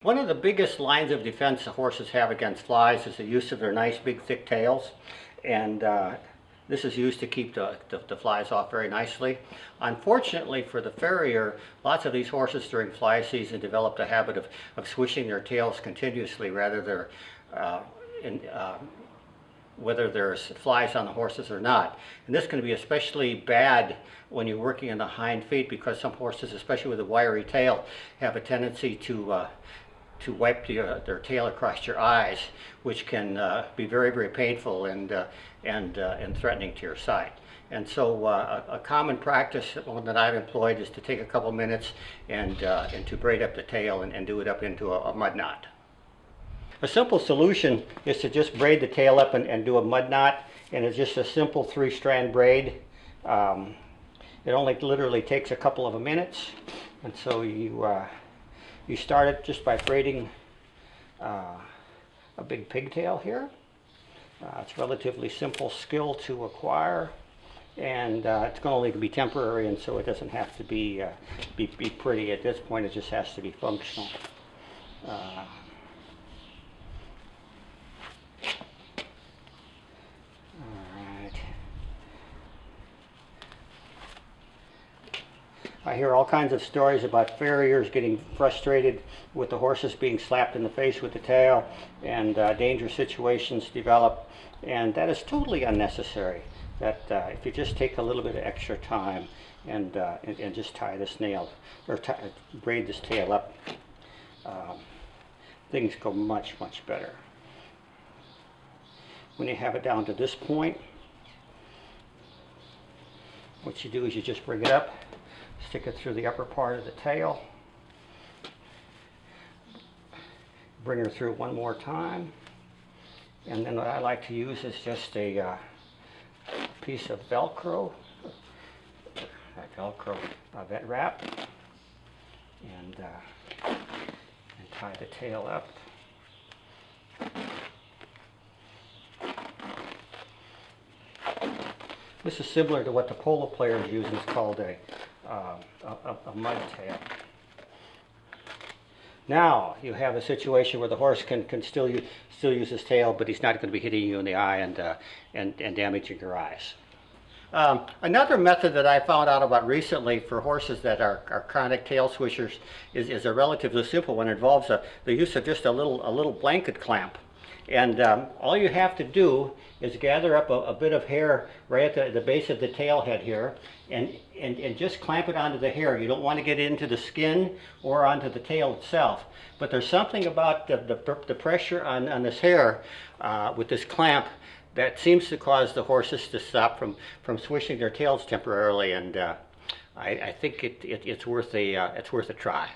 One of the biggest lines of defense the horses have against flies is the use of their nice big thick tails, and this is used to keep the flies off very nicely. Unfortunately for the farrier, lots of these horses during fly season develop the habit of swishing their tails continuously whether there's flies on the horses or not. And this can be especially bad when you're working in the hind feet, because some horses, especially with a wiry tail, have a tendency to wipe their tail across your eyes, which can be very, very painful and threatening to your sight. And so a common practice, one that I've employed, is to take a couple minutes and to braid up the tail and do it up into a mud knot. A simple solution is to just braid the tail up and do a mud knot, and it's just a simple 3-strand braid. It only literally takes a couple of minutes, and so you start it just by braiding a big pigtail here. It's a relatively simple skill to acquire, and it's going to only be temporary, and so it doesn't have to be pretty at this point. It just has to be functional. I hear all kinds of stories about farriers getting frustrated with the horses being slapped in the face with the tail, and dangerous situations develop, and that is totally unnecessary. That if you just take a little bit of extra time and just tie this nail, or braid this tail up, things go much, much better. When you have it down to this point, what you do is you just bring it up, stick it through the upper part of the tail, bring her through one more time, and then what I like to use is just a piece of Velcro, vet wrap, and tie the tail up. This is similar to what the polo players use. It's called a mud tail. Now you have a situation where the horse can still use his tail, but he's not going to be hitting you in the eye and damaging your eyes. Another method that I found out about recently for horses that are chronic tail swishers is a relatively simple one. It involves the use of just a little blanket clamp. And all you have to do is gather up a bit of hair right at the base of the tail head here, and just clamp it onto the hair. You don't want to get into the skin or onto the tail itself. But there's something about the pressure on this hair with this clamp that seems to cause the horses to stop from swishing their tails temporarily, and I think it's worth a try.